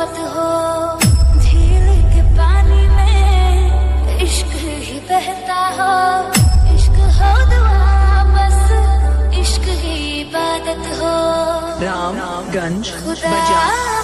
साथ हो, झील के पानी में इश्क ही बहता हो, इश्क हो दुआ बस, इश्क ही इबादत हो। रामगंज खुदा बाजार।